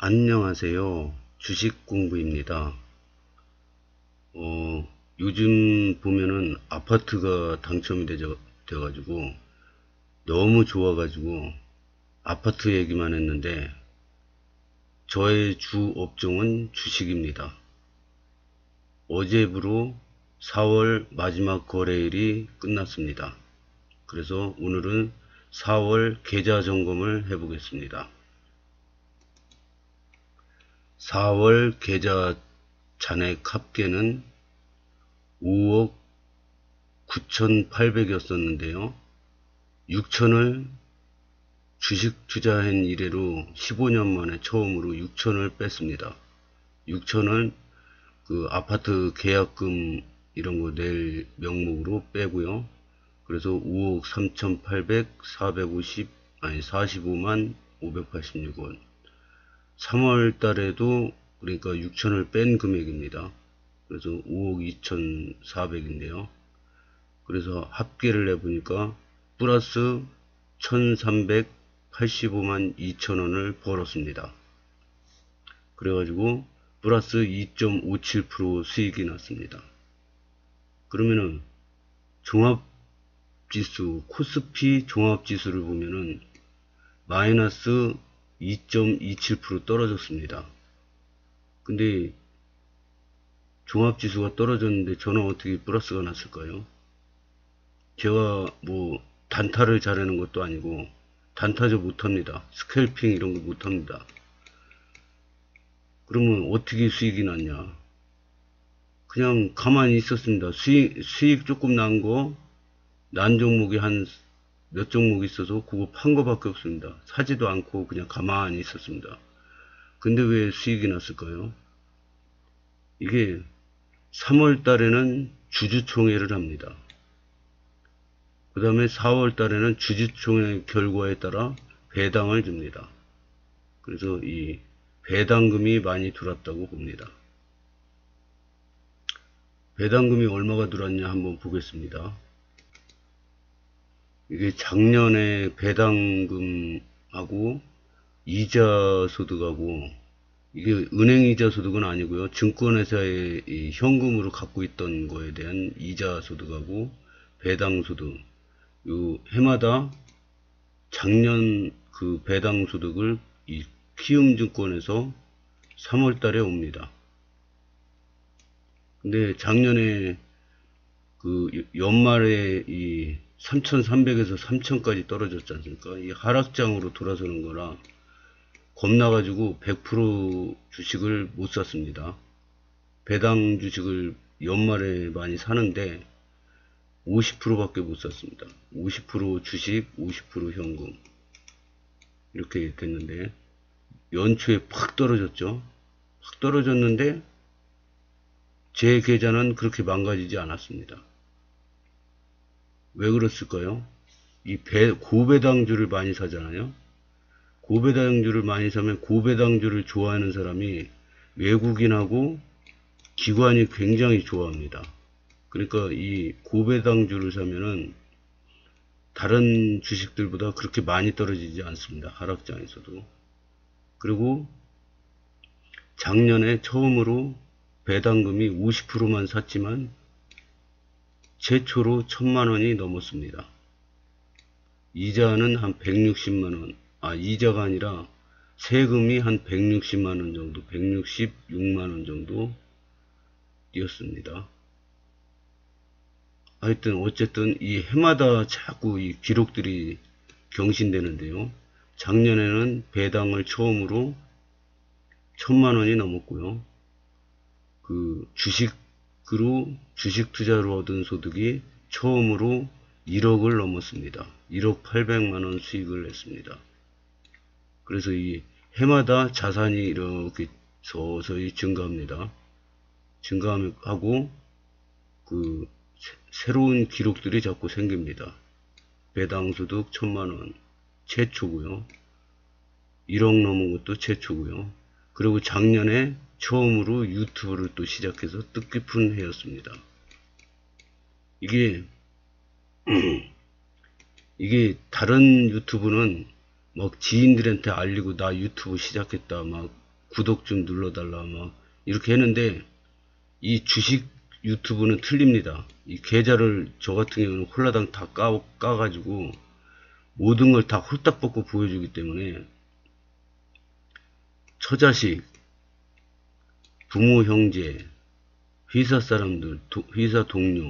안녕하세요. 주식공부입니다. 요즘 보면은 아파트가 당첨이 돼가지고 너무 좋아가지고 아파트 얘기만 했는데 저의 주 업종은 주식입니다. 어제부로 4월 마지막 거래일이 끝났습니다. 그래서 오늘은 4월 계좌 점검을 해보겠습니다. 4월 계좌 잔액 합계는 5억 9,800이었었는데요. 6천을 주식 투자한 이래로 15년 만에 처음으로 6천을 뺐습니다. 6천을 그 아파트 계약금 이런 거 낼 명목으로 빼고요. 그래서 5억 3,800, 45만 586원. 3월 달에도 그러니까 6천을 뺀 금액입니다. 그래서 5억 2,400인데요. 그래서 합계를 내보니까 플러스 1,385만 2천원을 벌었습니다. 그래가지고 플러스 2.57% 수익이 났습니다. 그러면은 종합지수 코스피 종합지수를 보면은 마이너스 2.27% 떨어졌습니다. 근데 종합지수가 떨어졌는데 저는 어떻게 플러스가 났을까요? 제가 뭐 단타를 잘하는 것도 아니고 단타죠 못합니다. 스캘핑 이런 거 못합니다. 그러면 어떻게 수익이 났냐? 그냥 가만히 있었습니다. 수익 조금 난 거, 난 종목이 한 몇 종목 있어서 그거 판 거밖에 없습니다. 사지도 않고 그냥 가만히 있었습니다. 근데 왜 수익이 났을까요? 이게 3월 달에는 주주총회를 합니다. 그 다음에 4월 달에는 주주총회 결과에 따라 배당을 줍니다. 그래서 이 배당금이 많이 들어왔다고 봅니다. 배당금이 얼마가 들어왔냐 한번 보겠습니다. 이게 작년에 배당금하고 이자 소득하고 이게 은행 이자 소득은 아니고요. 증권회사의 이 현금으로 갖고 있던 거에 대한 이자 소득하고 배당 소득 요 해마다 작년 그 배당 소득을 이 키움증권에서 3월 달에 옵니다. 근데 작년에 그 연말에 이 3,300에서 3,000까지 떨어졌지 않습니까? 이 하락장으로 돌아서는 거라 겁나가지고 100% 주식을 못 샀습니다. 배당 주식을 연말에 많이 사는데 50%밖에 못 샀습니다. 50% 주식, 50% 현금. 이렇게 됐는데 연초에 팍 떨어졌죠. 팍 떨어졌는데 제 계좌는 그렇게 망가지지 않았습니다. 왜 그랬을까요? 이 고배당주를 많이 사잖아요. 고배당주를 많이 사면 고배당주를 좋아하는 사람이 외국인하고 기관이 굉장히 좋아합니다. 그러니까 이 고배당주를 사면은 다른 주식들보다 그렇게 많이 떨어지지 않습니다. 하락장에서도. 그리고 작년에 처음으로 배당금이 50%만 샀지만 최초로 1,000만원이 넘었습니다. 이자는 한 160만원, 이자가 아니라 세금이 한 160만원 정도, 166만원 정도 뛰었습니다. 하여튼 어쨌든 이 해마다 자꾸 이 기록들이 경신되는데요. 작년에는 배당을 처음으로 1,000만원이 넘었고요. 그 주식으로 주식 투자로 얻은 소득이 처음으로 1억을 넘었습니다. 1억 800만원 수익을 냈습니다. 그래서 이 해마다 자산이 이렇게 서서히 증가합니다. 증가하고 그 새로운 기록들이 자꾸 생깁니다. 배당소득 1,000만원 최초고요. 1억 넘은 것도 최초고요. 그리고 작년에 처음으로 유튜브를 또 시작해서 뜻깊은 해였습니다. 이게 다른 유튜브는 막 지인들한테 알리고 나 유튜브 시작했다 막 구독 좀 눌러달라 막 이렇게 했는데, 이 주식 유튜브는 틀립니다. 이 계좌를 저 같은 경우는 홀라당 다 까가지고 모든 걸 다 홀딱 벗고 보여주기 때문에 처자식, 부모, 형제, 회사 사람들, 회사 동료,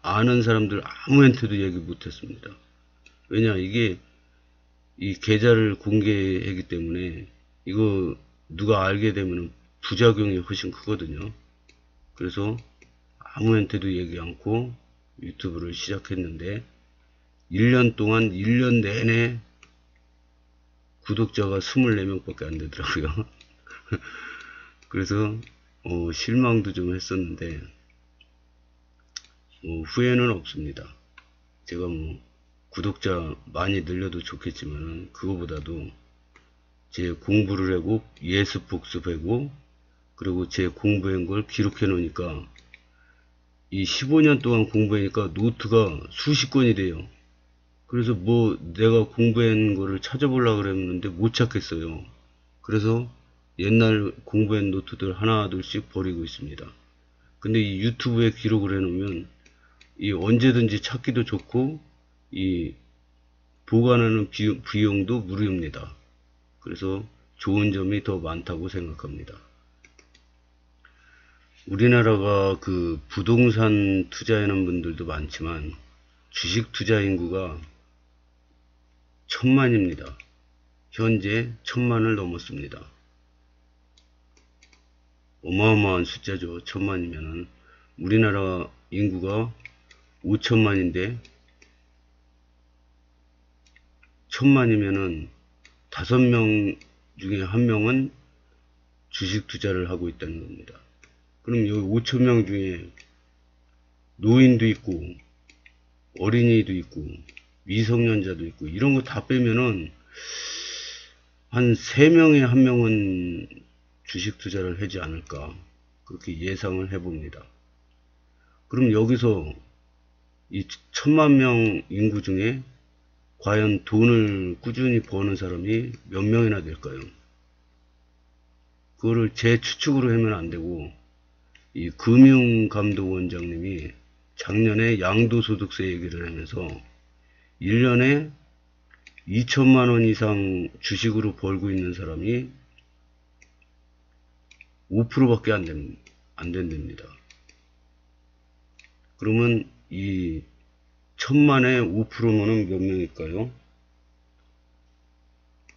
아는 사람들 아무한테도 얘기 못했습니다. 왜냐, 이게 이 계좌를 공개하기 때문에 이거 누가 알게 되면 부작용이 훨씬 크거든요. 그래서 아무한테도 얘기 않고 유튜브를 시작했는데 1년 동안 1년 내내 구독자가 24명밖에 안 되더라고요. 그래서 실망도 좀 했었는데 후회는 없습니다. 제가 구독자 많이 늘려도 좋겠지만 그거보다도 제 공부를 하고 예습 복습하고 그리고 제 공부한 걸 기록해 놓으니까 이 15년 동안 공부하니까 노트가 수십 권이 돼요. 그래서 내가 공부한 거를 찾아보려고 그랬는데 못 찾겠어요. 그래서 옛날 공부한 노트들 하나 둘씩 버리고 있습니다. 근데 이 유튜브에 기록을 해 놓으면 이 언제든지 찾기도 좋고 이 보관하는 비용도 무료입니다. 그래서 좋은 점이 더 많다고 생각합니다. 우리나라가 그 부동산 투자하는 분들도 많지만 주식 투자 인구가 1000만입니다. 현재 1000만을 넘었습니다. 어마어마한 숫자죠. 1000만이면은 우리나라 인구가 5천만인데 1000만이면은 5명 중에 1명은 주식 투자를 하고 있다는 겁니다. 그럼 여기 5천명 중에 노인도 있고 어린이도 있고 미성년자도 있고 이런 거 다 빼면은 한 3명에 1명은 주식 투자를 하지 않을까 그렇게 예상을 해봅니다. 그럼 여기서 이 1000만 명 인구 중에 과연 돈을 꾸준히 버는 사람이 몇 명이나 될까요? 그거를 제 추측으로 하면 안 되고 이 금융감독원장님이 작년에 양도소득세 얘기를 하면서 1년에 2천만원 이상 주식으로 벌고 있는 사람이 5%밖에 안 된답니다. 그러면 이 1000만에 5%면은 몇 명일까요?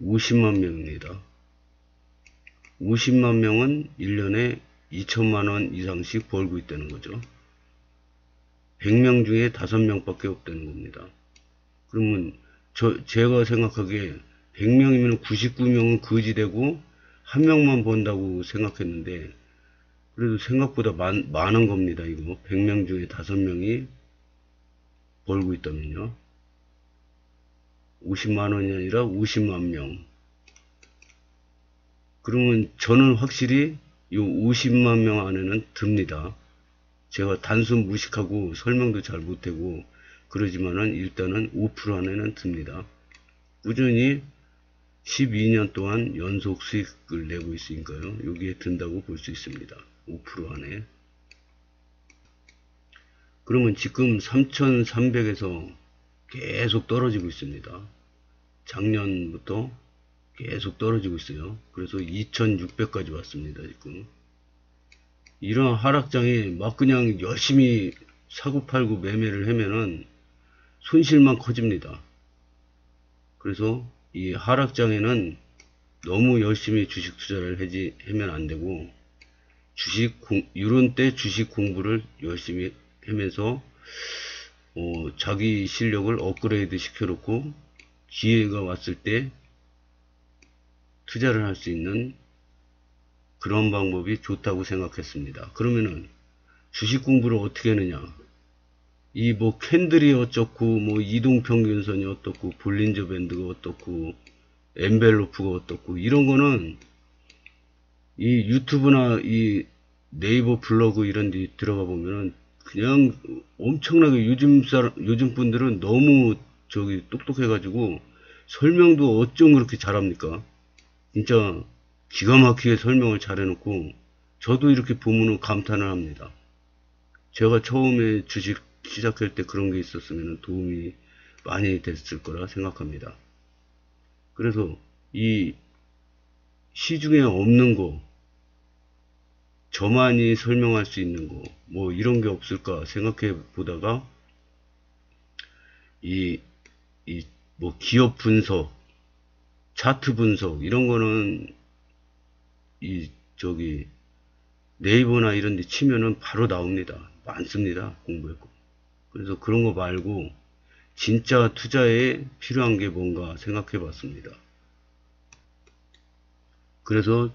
50만 명입니다. 50만 명은 1년에 2천만원 이상씩 벌고 있다는 거죠. 100명 중에 5명밖에 없다는 겁니다. 그러면 제가 생각하기에 100명이면 99명은 거지되고 1명만 번다고 생각했는데 그래도 생각보다 많은 겁니다. 이거 100명 중에 5명이 벌고 있다면요. 50만원이 아니라 50만명. 그러면 저는 확실히 이 50만명 안에는 듭니다. 제가 단순 무식하고 설명도 잘 못하고 그러지만은 일단은 5% 안에는 듭니다. 꾸준히 12년 동안 연속 수익을 내고 있으니까요. 여기에 든다고 볼 수 있습니다. 5% 안에. 그러면 지금 3,300에서 계속 떨어지고 있습니다. 작년부터 계속 떨어지고 있어요. 그래서 2,600까지 왔습니다. 지금. 이런 하락장에 막 그냥 열심히 사고 팔고 매매를 하면은 손실만 커집니다. 그래서 이 하락장에는 너무 열심히 주식 투자를 하면 안 되고 이런 때 주식 공부를 열심히 하면서 자기 실력을 업그레이드 시켜놓고 기회가 왔을 때 투자를 할 수 있는 그런 방법이 좋다고 생각했습니다. 그러면은 주식 공부를 어떻게 하느냐? 이 캔들이 어떻고 이동평균선이 어떻고 볼린저 밴드가 어떻고 엔벨로프가 어떻고 이런 거는 이 유튜브나 이 네이버 블로그 이런 데 들어가 보면은 그냥 엄청나게 요즘 분들은 너무 똑똑해 가지고 설명도 어쩜 그렇게 잘합니까? 진짜 기가 막히게 설명을 잘 해놓고 저도 이렇게 보면은 감탄을 합니다. 제가 처음에 주식 시작할 때 그런 게 있었으면 도움이 많이 됐을 거라 생각합니다. 그래서 이 시중에 없는 거, 저만이 설명할 수 있는 거, 뭐 이런 게 없을까 생각해 보다가 뭐 기업 분석, 차트 분석 이런 거는 네이버나 이런 데 치면은 바로 나옵니다. 많습니다. 공부했고. 그래서 그런 거 말고 진짜 투자에 필요한 게 뭔가 생각해 봤습니다. 그래서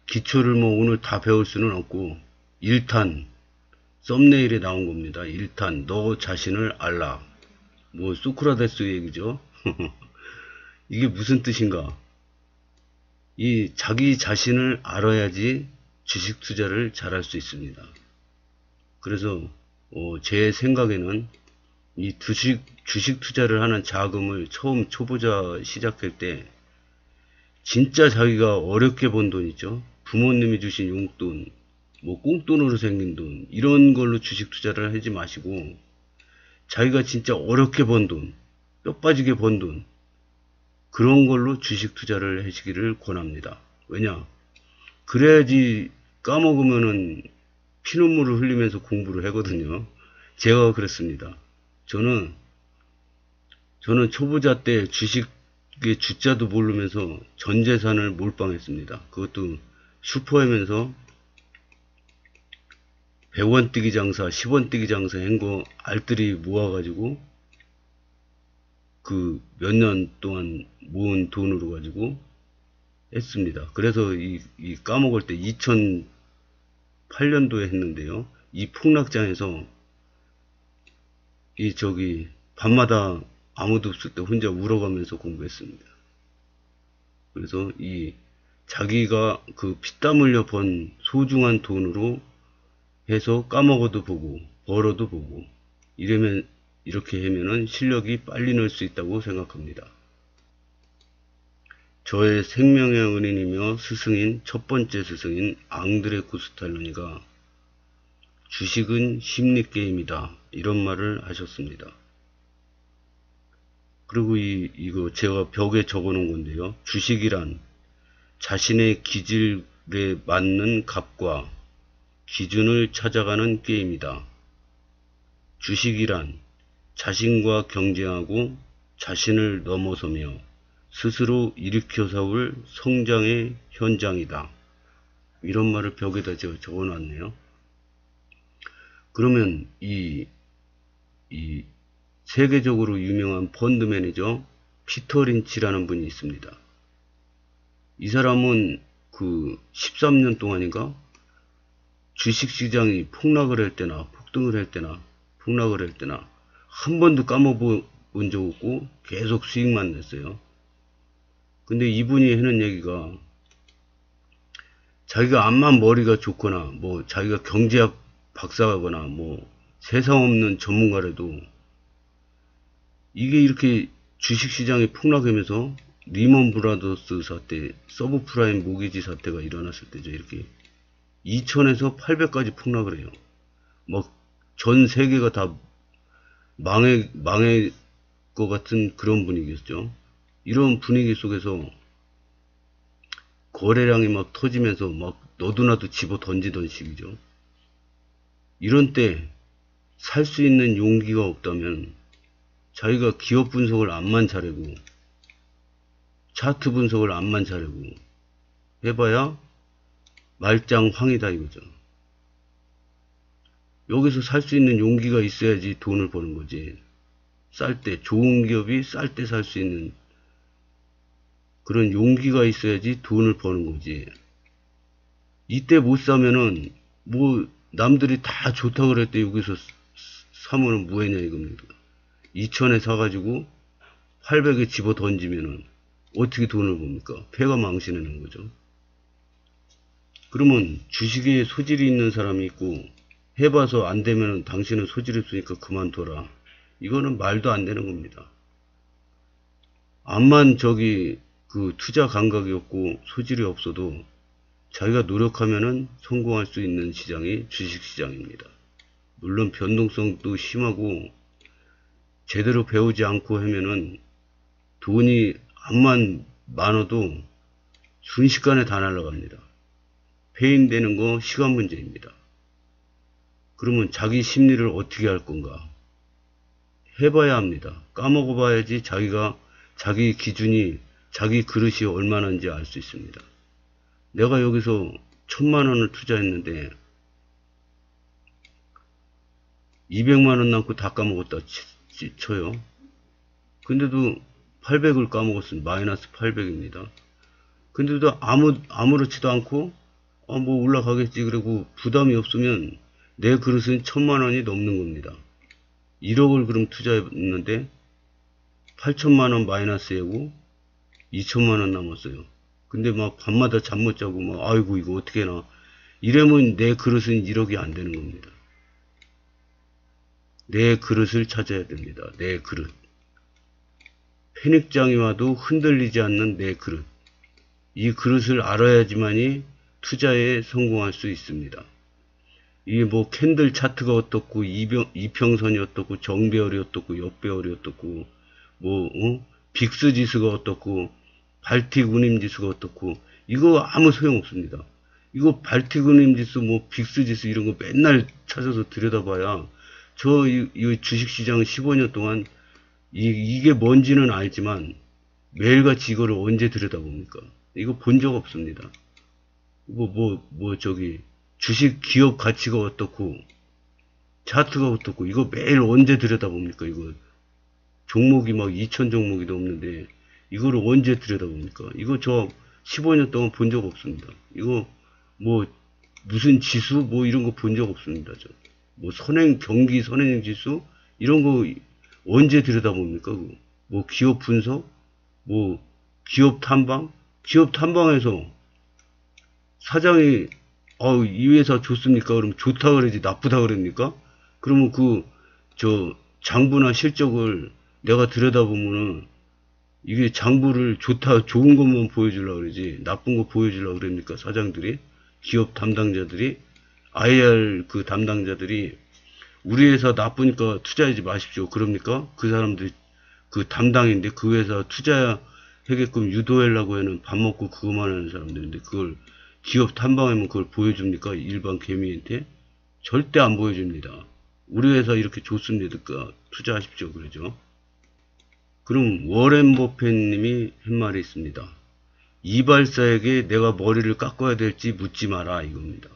기초를 뭐 오늘 다 배울 수는 없고 1탄 썸네일에 나온 겁니다. 1탄 너 자신을 알라. 뭐 소크라테스 얘기죠. 이게 무슨 뜻인가? 이 자기 자신을 알아야지 주식 투자를 잘할 수 있습니다. 그래서 제 생각에는 이 주식 투자를 하는 자금을 처음 초보자 시작할 때 진짜 자기가 어렵게 번 돈 있죠. 부모님이 주신 용돈, 뭐 꽁돈으로 생긴 돈 이런 걸로 주식 투자를 하지 마시고 자기가 진짜 어렵게 번 돈, 뼈 빠지게 번 돈 그런 걸로 주식 투자를 하시기를 권합니다. 왜냐? 그래야지 까먹으면은 피눈물을 흘리면서 공부를 하거든요. 제가 그랬습니다. 저는 초보자 때 주식의 주자도 모르면서 전 재산을 몰빵했습니다. 그것도 슈퍼하면서 100원 뛰기 장사, 10원 뛰기 장사 한 거 알뜰히 모아가지고 그 몇 년 동안 모은 돈으로 가지고 했습니다. 그래서 이 까먹을 때 2008년도에 했는데요. 이 폭락장에서 밤마다 아무도 없을 때 혼자 울어가면서 공부했습니다. 그래서 자기가 그 피땀 흘려 번 소중한 돈으로 해서 까먹어도 보고 벌어도 보고 이렇게 하면은 실력이 빨리 늘 수 있다고 생각합니다. 저의 생명의 은인이며 스승인 첫 번째 스승인 앙드레 쿠스탈로니가 주식은 심리게임이다 이런 말을 하셨습니다. 그리고 이거 제가 벽에 적어 놓은 건데요. 주식이란 자신의 기질에 맞는 값과 기준을 찾아가는 게임이다. 주식이란 자신과 경쟁하고 자신을 넘어서며 스스로 일으켜 세울 성장의 현장이다. 이런 말을 벽에다 제가 적어 놨네요. 그러면 세계적으로 유명한 펀드 매니저 피터 린치라는 분이 있습니다. 이 사람은 그 13년 동안인가 주식시장이 폭락을 할 때나 폭등을 할 때나 폭락을 할 때나 한 번도 까먹어본 적 없고 계속 수익만 냈어요. 근데 이분이 하는 얘기가 자기가 암만 머리가 좋거나 뭐 자기가 경제학 박사거나 뭐 세상 없는 전문가라도 이게 이렇게 주식시장이 폭락하면서 리먼 브라더스 사태, 서브프라임 모기지 사태가 일어났을 때죠. 이렇게 2000에서 800까지 폭락을 해요. 막 전 세계가 다 망할 것 같은 그런 분위기였죠. 이런 분위기 속에서 거래량이 막 터지면서 막 너도나도 집어 던지던 시기죠. 이런 때 살 수 있는 용기가 없다면 자기가 기업 분석을 암만 잘하고 차트 분석을 암만 잘하고 해봐야 말짱황이다 이거죠. 여기서 살 수 있는 용기가 있어야지 돈을 버는 거지. 쌀 때 좋은 기업이 쌀 때 살 수 있는 그런 용기가 있어야지 돈을 버는 거지. 이때 못 사면은 뭐 남들이 다 좋다 그럴 때 여기서 사면은 뭐했냐 이겁니다. 2000에 사가지고 800에 집어 던지면은 어떻게 돈을 봅니까? 폐가 망신하는 거죠. 그러면 주식에 소질이 있는 사람이 있고 해봐서 안 되면은 당신은 소질이 없으니까 그만둬라. 이거는 말도 안 되는 겁니다. 암만 그 투자 감각이 없고 소질이 없어도 자기가 노력하면은 성공할 수 있는 시장이 주식시장입니다. 물론 변동성도 심하고 제대로 배우지 않고 하면은 돈이 암만 많아도 순식간에 다 날아갑니다. 폐인되는 거 시간 문제입니다. 그러면 자기 심리를 어떻게 할 건가? 해봐야 합니다. 까먹어 봐야지 자기 기준이, 자기 그릇이 얼마나인지 알 수 있습니다. 내가 여기서 1000만원을 투자했는데 200만원 남고 다 까먹었다 쳐요. 근데도 800을 까먹었습니다. 마이너스 800입니다. 근데도 아무렇지도 않고 뭐 올라가겠지 그러고 부담이 없으면 내 그릇은 1000만원이 넘는 겁니다. 1억을 그럼 투자했는데 8천만원 마이너스이고 2천만원 남았어요. 근데 막 밤마다 잠 못 자고 막 아이고 이거 어떻게 해나 이러면 내 그릇은 1억이 안 되는 겁니다. 내 그릇을 찾아야 됩니다. 내 그릇. 패닉장이 와도 흔들리지 않는 내 그릇. 이 그릇을 알아야지만이 투자에 성공할 수 있습니다. 이게 뭐 캔들 차트가 어떻고 이평선이 어떻고 정배열이 어떻고 역배열이 어떻고 빅스 지수가 어떻고 발틱 운임 지수가 어떻고 이거 아무 소용 없습니다. 이거 발틱 운임 지수 뭐 빅스 지수 이런 거 맨날 찾아서 들여다봐야 이 주식시장 15년 동안 이게 뭔지는 알지만 매일같이 이거를 언제 들여다봅니까? 이거 본 적 없습니다. 저기 주식 기업 가치가 어떻고 차트가 어떻고 이거 매일 언제 들여다봅니까? 이거 종목이 막 2000 종목이도 없는데 이거를 언제 들여다봅니까? 이거 저 15년 동안 본 적 없습니다. 이거 무슨 지수 이런 거 본 적 없습니다. 저 경기 선행 지수 이런 거 언제 들여다봅니까? 기업 분석 기업 탐방에서 사장이 이 회사 좋습니까? 그럼 좋다 그러지 나쁘다 그럽니까? 그러면 장부나 실적을 내가 들여다보면은 이게 장부를 좋은 것만 보여주려고 그러지 나쁜 거 보여주려고 그럽니까? 사장들이, 기업 담당자들이, IR 담당자들이 우리 회사 나쁘니까 투자하지 마십시오. 그럽니까? 그 사람들이 담당인데 그 회사 투자하게끔 유도하려고 하는 밥 먹고 그거만 하는 사람들인데 그걸 기업 탐방하면 그걸 보여줍니까? 일반 개미한테? 절대 안 보여줍니다. 우리 회사 이렇게 좋습니다. 투자하십시오. 그러죠. 그럼 워렌 버핏님이 한 말이 있습니다. 이발사에게 내가 머리를 깎아야 될지 묻지 마라 이겁니다.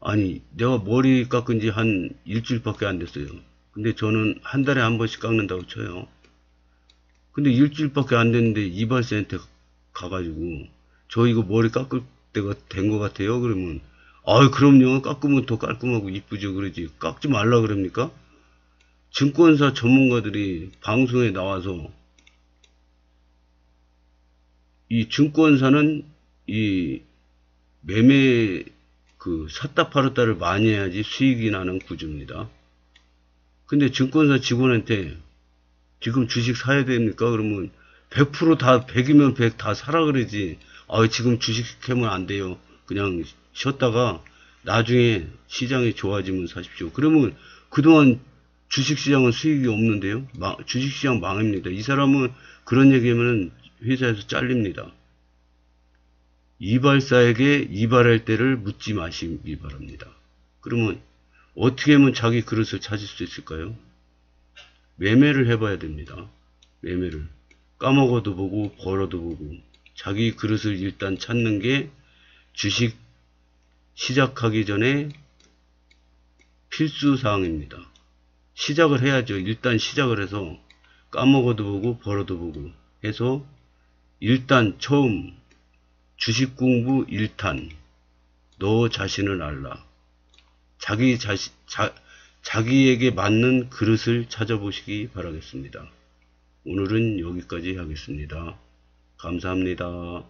아니 내가 머리 깎은 지 한 일주일밖에 안 됐어요. 근데 저는 한 달에 한 번씩 깎는다고 쳐요. 근데 일주일밖에 안 됐는데 이발사한테 가가지고 저 이거 머리 깎을 때가 된 것 같아요. 그러면 그럼요. 깎으면 더 깔끔하고 이쁘죠. 그러지. 깎지 말라 그럽니까? 증권사 전문가들이 방송에 나와서 이 증권사는 이 매매 샀다 팔았다를 많이 해야지 수익이 나는 구조입니다. 근데 증권사 직원한테 지금 주식 사야 됩니까? 그러면 100% 다 100이면 100 다 사라 그러지. 지금 주식 하면 안 돼요. 그냥 쉬었다가 나중에 시장이 좋아지면 사십시오. 그러면 그동안 주식시장은 수익이 없는데요. 주식시장 망합니다. 이 사람은 그런 얘기하면 회사에서 잘립니다. 이발사에게 이발할 때를 묻지 마시기 바랍니다. 그러면 어떻게 하면 자기 그릇을 찾을 수 있을까요? 매매를 해봐야 됩니다. 매매를 까먹어도 보고 벌어도 보고 자기 그릇을 일단 찾는 게 주식 시작하기 전에 필수사항입니다. 시작을 해야죠. 일단 시작을 해서 까먹어도 보고 벌어도 보고 해서 일단 처음 주식 공부 1탄 너 자신을 알라. 자기에게 맞는 그릇을 찾아보시기 바라겠습니다. 오늘은 여기까지 하겠습니다. 감사합니다.